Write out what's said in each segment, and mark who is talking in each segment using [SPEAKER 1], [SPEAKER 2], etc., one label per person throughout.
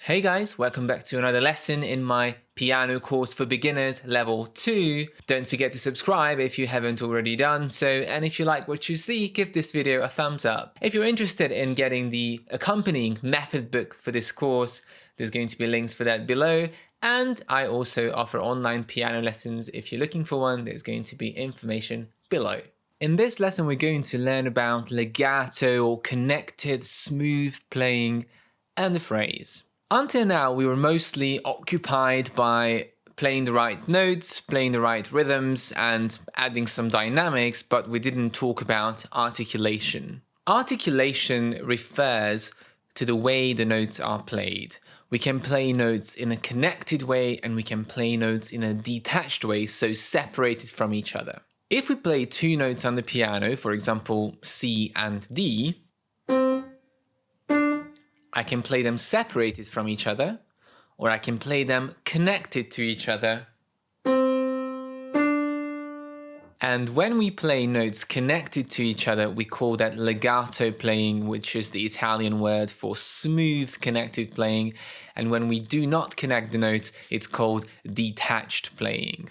[SPEAKER 1] Hey guys, welcome back to another lesson in my piano course for beginners level 2. Don't forget to subscribe if you haven't already done so, and if you like what you see, give this video a thumbs up. If you're interested in getting the accompanying method book for this course, there's going to be links for that below, and I also offer online piano lessons. If you're looking for one, there's going to be information below. In this lesson, we're going to learn about legato or connected smooth playing and the phrase. Until now, we were mostly occupied by playing the right notes, playing the right rhythms, and adding some dynamics, but we didn't talk about articulation. Articulation refers to the way the notes are played. We can play notes in a connected way, and we can play notes in a detached way, so separated from each other. If we play two notes on the piano, for example, C and D, I can play them separated from each other, or I can play them connected to each other. And when we play notes connected to each other, we call that legato playing, which is the Italian word for smooth connected playing. And when we do not connect the notes, it's called detached playing.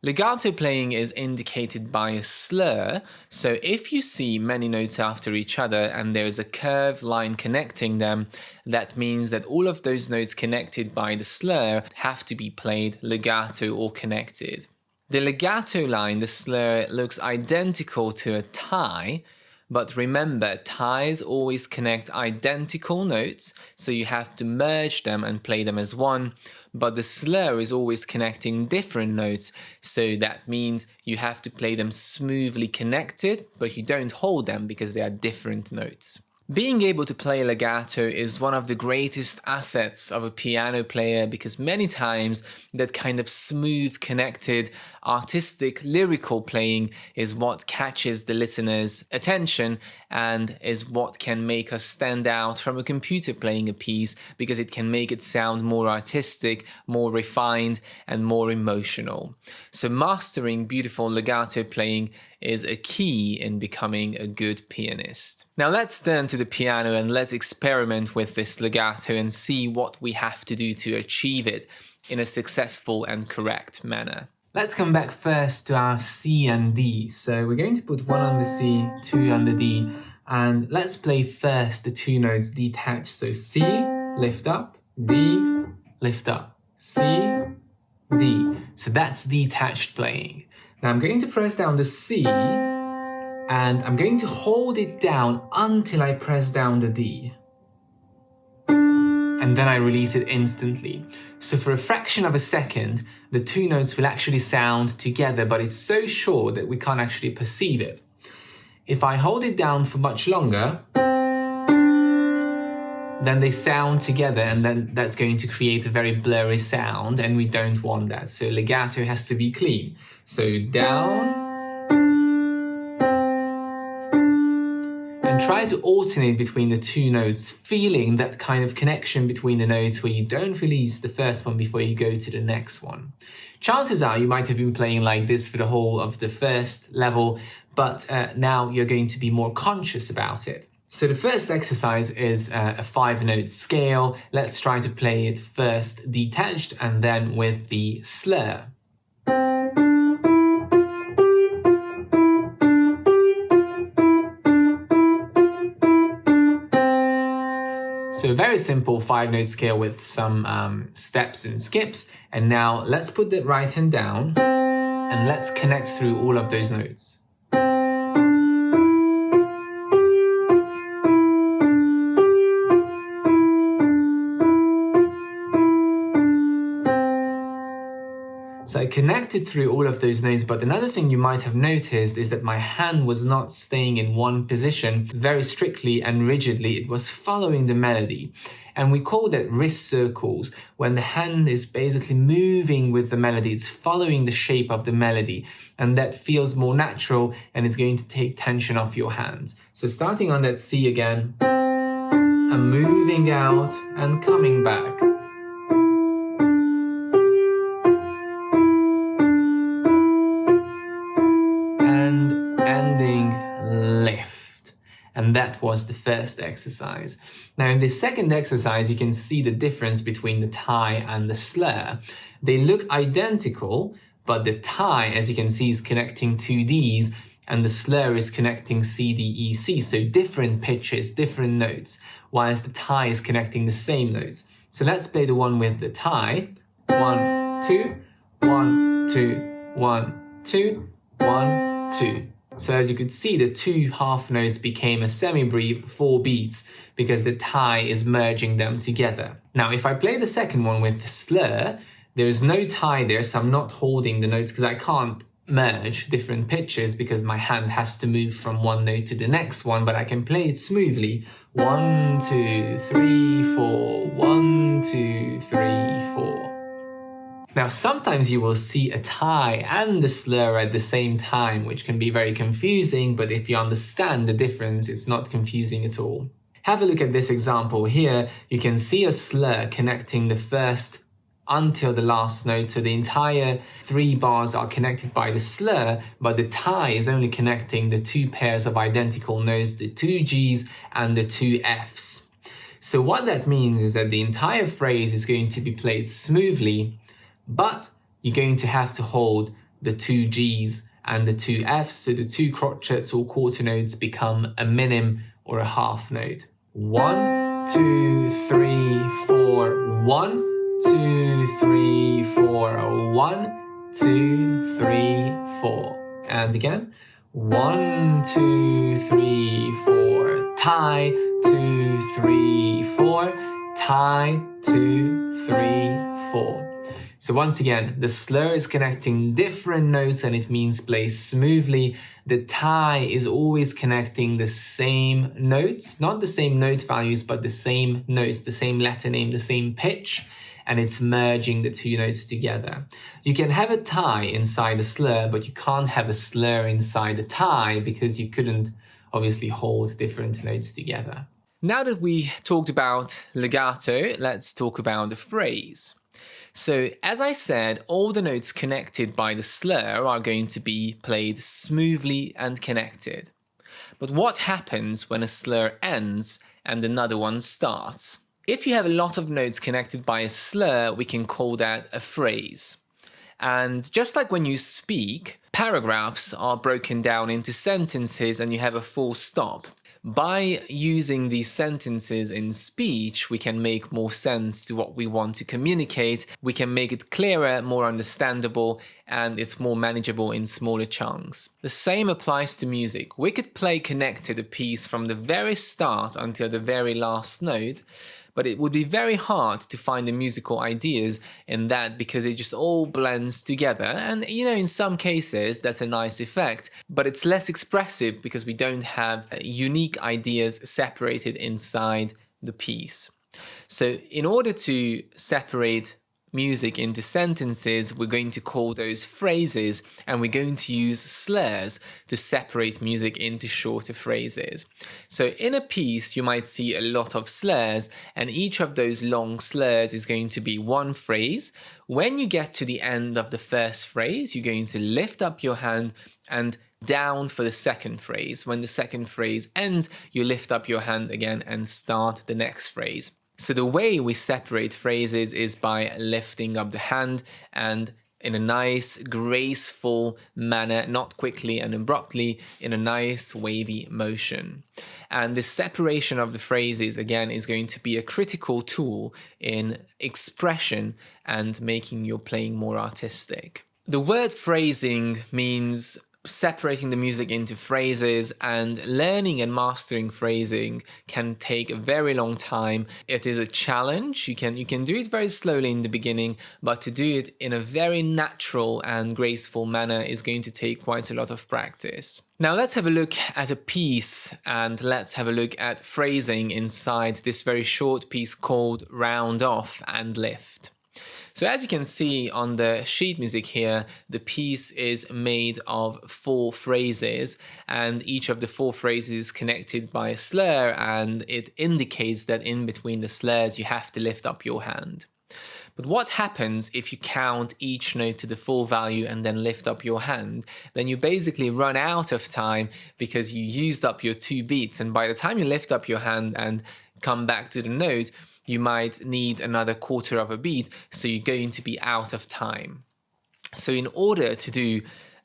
[SPEAKER 1] Legato playing is indicated by a slur, so if you see many notes after each other and there is a curved line connecting them, that means that all of those notes connected by the slur have to be played legato or connected. The legato line, the slur, looks identical to a tie, but remember, ties always connect identical notes, so you have to merge them and play them as one, but the slur is always connecting different notes, so that means you have to play them smoothly connected, but you don't hold them because they are different notes. Being able to play legato is one of the greatest assets of a piano player because many times that kind of smooth, connected, artistic, lyrical playing is what catches the listener's attention and is what can make us stand out from a computer playing a piece because it can make it sound more artistic, more refined, and more emotional. So mastering beautiful legato playing is a key in becoming a good pianist. Now let's turn to the piano and let's experiment with this legato and see what we have to do to achieve it in a successful and correct manner. Let's come back first to our C and D. So we're going to put one on the C, two on the D, and let's play first the two notes detached. So C, lift up, D, lift up, C, D. So that's detached playing. Now I'm going to press down the C and I'm going to hold it down until I press down the D. And then I release it instantly. So for a fraction of a second, the two notes will actually sound together, but it's so short that we can't actually perceive it. If I hold it down for much longer, then they sound together, and then that's going to create a very blurry sound, and we don't want that. So legato has to be clean. So down, and try to alternate between the two notes, feeling that kind of connection between the notes where you don't release the first one before you go to the next one. Chances are you might have been playing like this for the whole of the first level, but now you're going to be more conscious about it. So the first exercise is a 5-note scale. Let's try to play it first detached and then with the slur. So a very simple 5-note scale with some steps and skips. And now let's put the right hand down and let's connect through all of those notes. So I connected through all of those notes, but another thing you might have noticed is that my hand was not staying in one position very strictly and rigidly. It was following the melody. And we call that wrist circles, when the hand is basically moving with the melody. It's following the shape of the melody, and that feels more natural and it's going to take tension off your hands. So starting on that C again, and moving out and coming back. And that was the first exercise. Now in this second exercise, you can see the difference between the tie and the slur. They look identical, but the tie, as you can see, is connecting two Ds, and the slur is connecting C, D, E, C. So different pitches, different notes, whilst the tie is connecting the same notes. So let's play the one with the tie. 1, 2, 1, 2, 1, 2, 1, 2. So as you could see, the two half notes became a semi-brief 4 beats because the tie is merging them together. Now, if I play the second one with the slur, there's no tie there, so I'm not holding the notes because I can't merge different pitches because my hand has to move from one note to the next one, but I can play it smoothly. 1, 2, 3, 4, 1, 2, 3, 4. Now, sometimes you will see a tie and the slur at the same time, which can be very confusing, but if you understand the difference, it's not confusing at all. Have a look at this example here. You can see a slur connecting the first until the last note, so the entire 3 bars are connected by the slur, but the tie is only connecting the 2 pairs of identical notes, the 2 Gs and the 2 Fs. So what that means is that the entire phrase is going to be played smoothly, but you're going to have to hold the 2 Gs and the 2 Fs, so the 2 crotchets or quarter notes become a minim or a half note. 1, 2, 3, 4, 1, 2, 3, 4, 1, 2, 3, 4. And again, 1, 2, 3, 4, tie, 2, 3, 4, tie, 2, 3, 4. So once again, the slur is connecting different notes and it means play smoothly. The tie is always connecting the same notes, not the same note values, but the same notes, the same letter name, the same pitch, and it's merging the 2 notes together. You can have a tie inside a slur, but you can't have a slur inside a tie because you couldn't obviously hold different notes together. Now that we talked about legato, let's talk about the phrase. So, as I said, all the notes connected by the slur are going to be played smoothly and connected. But what happens when a slur ends and another one starts? If you have a lot of notes connected by a slur, we can call that a phrase. And just like when you speak, paragraphs are broken down into sentences and you have a full stop. By using these sentences in speech, we can make more sense to what we want to communicate. We can make it clearer, more understandable, and it's more manageable in smaller chunks. The same applies to music. We could play connected a piece from the very start until the very last note, but it would be very hard to find the musical ideas in that because it just all blends together. And, in some cases, that's a nice effect, but it's less expressive because we don't have unique ideas separated inside the piece. So in order to separate music into sentences, we're going to call those phrases, and we're going to use slurs to separate music into shorter phrases. So in a piece, you might see a lot of slurs, and each of those long slurs is going to be one phrase. When you get to the end of the first phrase, you're going to lift up your hand and down for the second phrase. When the second phrase ends, you lift up your hand again and start the next phrase. So the way we separate phrases is by lifting up the hand and in a nice, graceful manner, not quickly and abruptly, in a nice, wavy motion. And this separation of the phrases, again, is going to be a critical tool in expression and making your playing more artistic. The word phrasing means separating the music into phrases, and learning and mastering phrasing can take a very long time. It is a challenge. You can do it very slowly in the beginning, but to do it in a very natural and graceful manner is going to take quite a lot of practice. Now let's have a look at a piece, and let's have a look at phrasing inside this very short piece called Round Off and Lift. So as you can see on the sheet music here, the piece is made of 4 phrases, and each of the 4 phrases is connected by a slur, and it indicates that in between the slurs you have to lift up your hand. But what happens if you count each note to the full value and then lift up your hand? Then you basically run out of time because you used up your 2 beats. And by the time you lift up your hand and come back to the note, you might need another quarter of a beat. So you're going to be out of time. So in order to do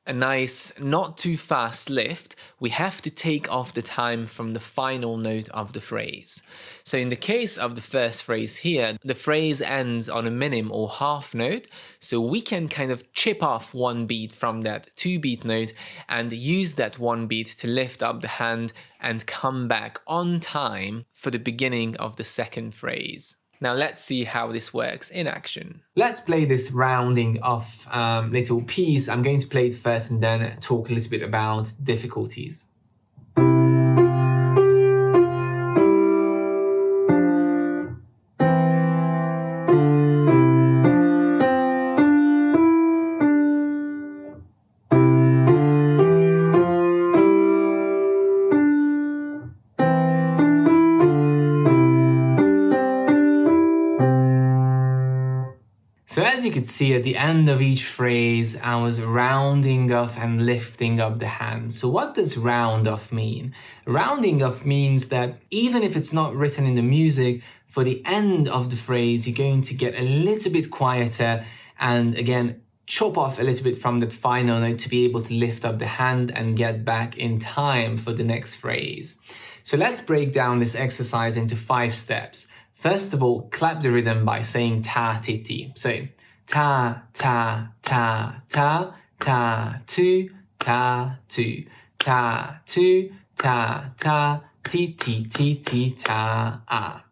[SPEAKER 1] a nice, not too fast lift, we have to take off the time from the final note of the phrase. So in the case of the first phrase here, the phrase ends on a minim or half note, so we can kind of chip off 1 beat from that 2-beat note and use that 1 beat to lift up the hand and come back on time for the beginning of the second phrase. Now let's see how this works in action. Let's play this rounding off little piece. I'm going to play it first and then talk a little bit about difficulties. So as you could see at the end of each phrase, I was rounding off and lifting up the hand. So what does round off mean? Rounding off means that even if it's not written in the music, for the end of the phrase, you're going to get a little bit quieter and again, chop off a little bit from that final note to be able to lift up the hand and get back in time for the next phrase. So let's break down this exercise into 5 steps. First of all, clap the rhythm by saying ta ti ti. So ta ta ta ta ta tu ta tu ta tu ta ta ti ti ti ti ta ah.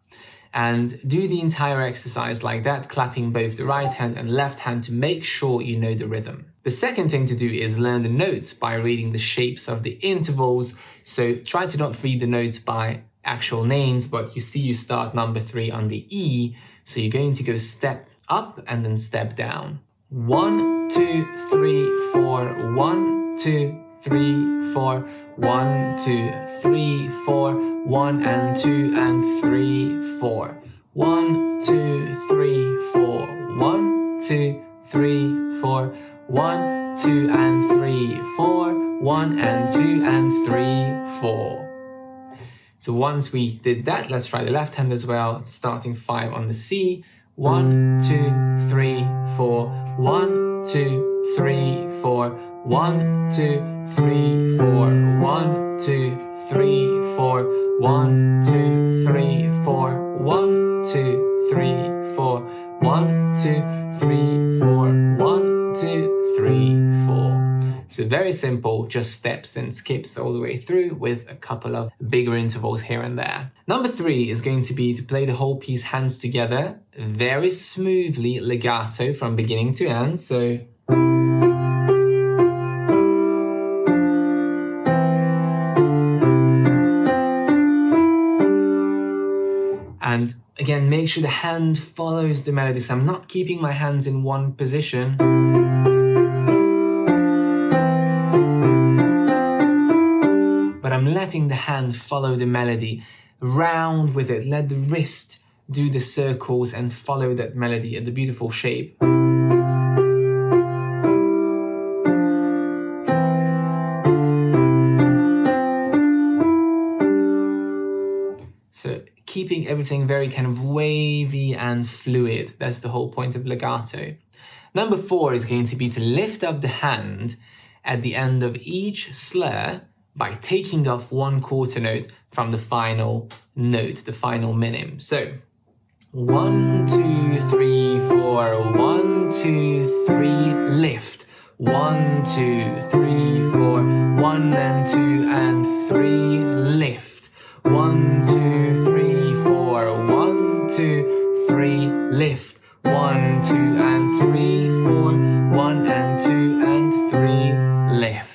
[SPEAKER 1] And do the entire exercise like that, clapping both the right hand and left hand to make sure you know the rhythm. The second thing to do is learn the notes by reading the shapes of the intervals. So try to not read the notes by actual names, but you see you start number 3 on the E, so you're going to go step up and then step down. 1, 2, 3, 4, 1, 2, 3, 4, 1, 2, 3, 4, 1 and 2 and 3, 4. 1, 2, 3, 4, 1, 2, 3, 4, 1, 2 and 3, 4, 1 and 2 and 3, 4. So once we did that, let's try the left hand as well, starting 5 on the C. 1, 2, 3, 4, 1, 2, 3, 4, 1, 2, 3, 4, 1, 2, 3, 4, 1, 2, 3, 4, 1, 2, 3, 4, 1, 2, 3, 4, 1, 2, 3, 4. So very simple, just steps and skips all the way through with a couple of bigger intervals here and there. Number 3 is going to be to play the whole piece hands together, very smoothly legato from beginning to end. So and again, make sure the hand follows the melody. So I'm not keeping my hands in one position. I'm letting the hand follow the melody, round with it, let the wrist do the circles and follow that melody at the beautiful shape. So keeping everything very kind of wavy and fluid, that's the whole point of legato. Number 4 is going to be to lift up the hand at the end of each slur by taking off 1 quarter note from the final note, the final minim. So 1, 2, 3, 4, 1, 2, 3, lift. 1, 2, 3, 4, 1 and 2 and 3, lift. 1, 2, 3, 4, 1, 2, 3, lift. 1, 2 and 3, 4, 1 and 2 and 3, lift.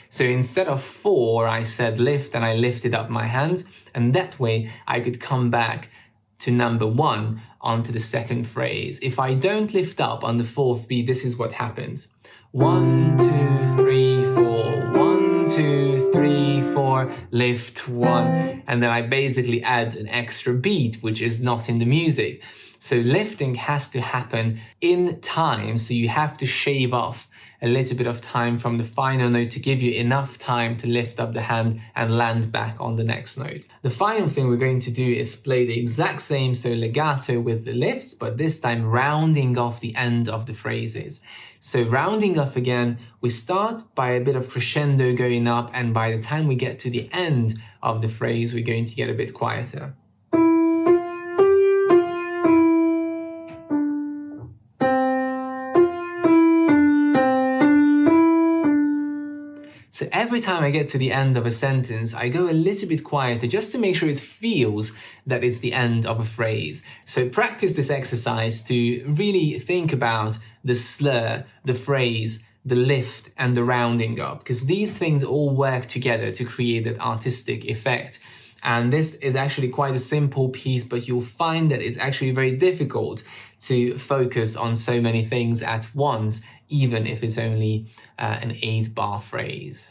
[SPEAKER 1] So instead of 4, I said lift and I lifted up my hands, and that way I could come back to number 1 onto the second phrase. If I don't lift up on the 4th beat, this is what happens. 1, 2, 3, 4, 1, 2, 3, 4, lift 1, and then I basically add an extra beat, which is not in the music. So lifting has to happen in time, so you have to shave off a little bit of time from the final note to give you enough time to lift up the hand and land back on the next note. The final thing we're going to do is play the exact same, so legato with the lifts, but this time rounding off the end of the phrases. So rounding off again, we start by a bit of crescendo going up, and by the time we get to the end of the phrase, we're going to get a bit quieter. So every time I get to the end of a sentence, I go a little bit quieter just to make sure it feels that it's the end of a phrase. So practice this exercise to really think about the slur, the phrase, the lift, and the rounding up, because these things all work together to create that artistic effect. And this is actually quite a simple piece, but you'll find that it's actually very difficult to focus on so many things at once, even if it's only an 8-bar phrase.